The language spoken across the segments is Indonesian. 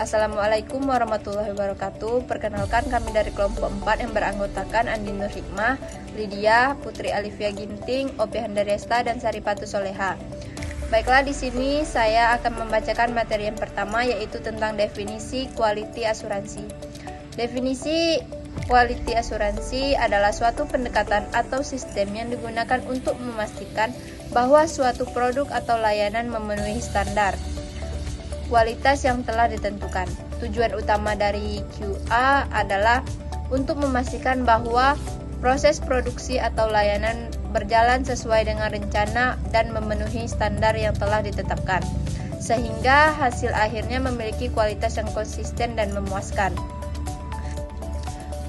Assalamualaikum warahmatullahi wabarakatuh. Perkenalkan, kami dari kelompok 4 yang beranggotakan Andi Nur Hikmah, Lydia, Putri Alivia Ginting, Opi Handaresta, dan Saripatu Soleha. Baiklah, di sini saya akan membacakan materi yang pertama, yaitu tentang definisi quality asuransi. Definisi quality asuransi adalah suatu pendekatan atau sistem yang digunakan untuk memastikan bahwa suatu produk atau layanan memenuhi standar kualitas yang telah ditentukan. Tujuan utama dari QA adalah untuk memastikan bahwa proses produksi atau layanan berjalan sesuai dengan rencana dan memenuhi standar yang telah ditetapkan, sehingga hasil akhirnya memiliki kualitas yang konsisten dan memuaskan.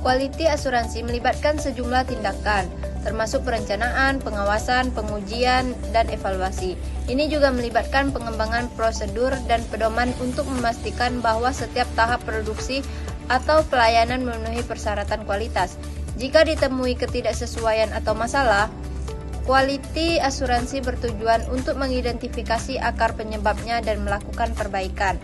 Quality asuransi melibatkan sejumlah tindakan, termasuk perencanaan, pengawasan, pengujian, dan evaluasi. Ini juga melibatkan pengembangan prosedur dan pedoman untuk memastikan bahwa setiap tahap produksi atau pelayanan memenuhi persyaratan kualitas. Jika ditemui ketidaksesuaian atau masalah, quality asuransi bertujuan untuk mengidentifikasi akar penyebabnya dan melakukan perbaikan.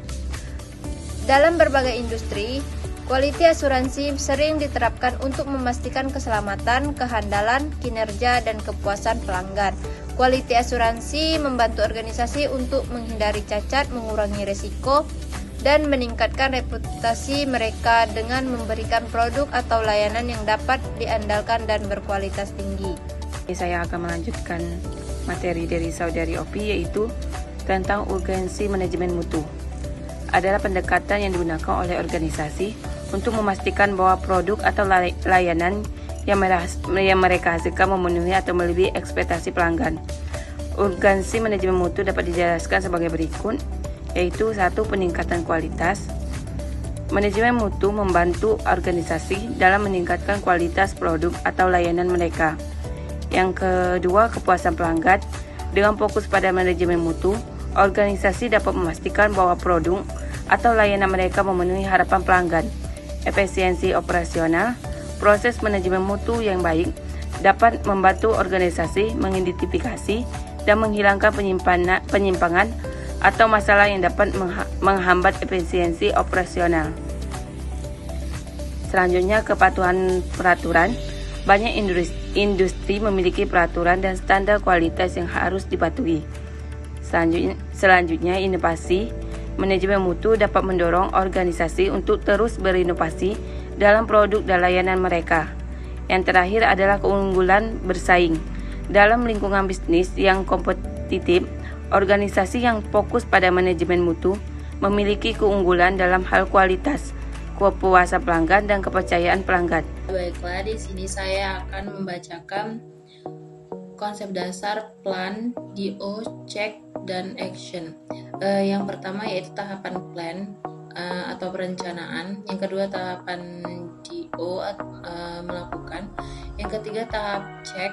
Dalam berbagai industri, quality asuransi sering diterapkan untuk memastikan keselamatan, kehandalan, kinerja, dan kepuasan pelanggan. Quality asuransi membantu organisasi untuk menghindari cacat, mengurangi risiko, dan meningkatkan reputasi mereka dengan memberikan produk atau layanan yang dapat diandalkan dan berkualitas tinggi. Saya akan melanjutkan materi dari saudari Opi, yaitu tentang urgensi manajemen mutu. Adalah pendekatan yang digunakan oleh organisasi untuk memastikan bahwa produk atau layanan yang mereka hasilkan memenuhi atau melebihi ekspektasi pelanggan. Urgensi manajemen mutu dapat dijelaskan sebagai berikut, yaitu 1. Peningkatan kualitas. Manajemen mutu membantu organisasi dalam meningkatkan kualitas produk atau layanan mereka. Yang kedua, kepuasan pelanggan. Dengan fokus pada manajemen mutu, organisasi dapat memastikan bahwa produk atau layanan mereka memenuhi harapan pelanggan. Efisiensi operasional. Proses manajemen mutu yang baik dapat membantu organisasi mengidentifikasi dan menghilangkan penyimpangan atau masalah yang dapat menghambat efisiensi operasional. Selanjutnya, kepatuhan peraturan. Banyak industri memiliki peraturan dan standar kualitas yang harus dipatuhi. Selanjutnya, inovasi. Manajemen mutu dapat mendorong organisasi untuk terus berinovasi dalam produk dan layanan mereka. Yang terakhir adalah keunggulan bersaing. Dalam lingkungan bisnis yang kompetitif, organisasi yang fokus pada manajemen mutu memiliki keunggulan dalam hal kualitas, kepuasan pelanggan, dan kepercayaan pelanggan. Baiklah, di sini saya akan membacakan konsep dasar plan, DO, check, dan action. Yang pertama yaitu tahapan plan atau perencanaan. Yang kedua, tahapan DO, melakukan. Yang ketiga, tahap check,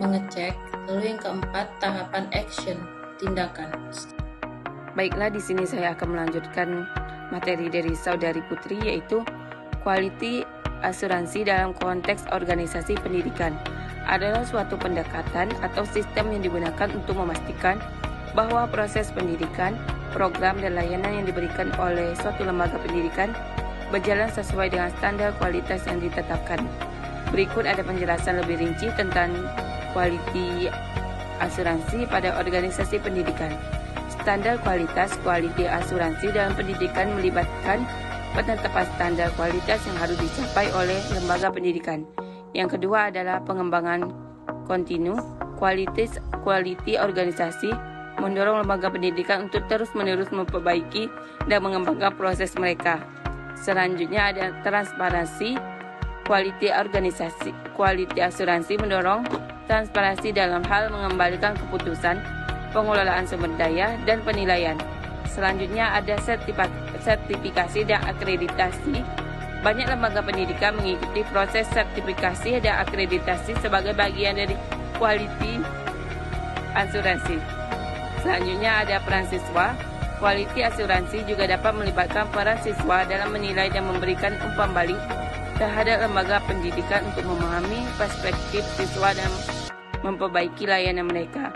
mengecek. Lalu yang keempat, tahapan action, tindakan. Baiklah, di sini saya akan melanjutkan materi dari saudari Putri, yaitu quality asuransi dalam konteks organisasi pendidikan. Adalah suatu pendekatan atau sistem yang digunakan untuk memastikan bahwa proses pendidikan, program, dan layanan yang diberikan oleh suatu lembaga pendidikan berjalan sesuai dengan standar kualitas yang ditetapkan. Berikut ada penjelasan lebih rinci tentang quality asuransi pada organisasi pendidikan. Standar kualitas quality asuransi dalam pendidikan melibatkan penetapan standar kualitas yang harus dicapai oleh lembaga pendidikan. Yang kedua adalah pengembangan kontinu. Quality organisasi mendorong lembaga pendidikan untuk terus-menerus memperbaiki dan mengembangkan proses mereka. Selanjutnya ada transparansi. Quality asuransi mendorong transparansi dalam hal mengembalikan keputusan, pengelolaan sumber daya, dan penilaian. Selanjutnya ada sertifikasi dan akreditasi. Banyak lembaga pendidikan mengikuti proses sertifikasi dan akreditasi sebagai bagian dari quality asuransi. Selanjutnya ada peran siswa. Quality asuransi juga dapat melibatkan peran siswa dalam menilai dan memberikan umpan balik terhadap lembaga pendidikan untuk memahami perspektif siswa dan memperbaiki layanan mereka.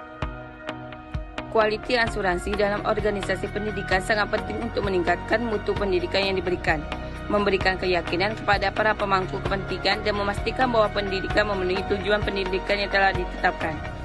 Kualiti asuransi dalam organisasi pendidikan sangat penting untuk meningkatkan mutu pendidikan yang diberikan, memberikan keyakinan kepada para pemangku kepentingan dan memastikan bahwa pendidikan memenuhi tujuan pendidikan yang telah ditetapkan.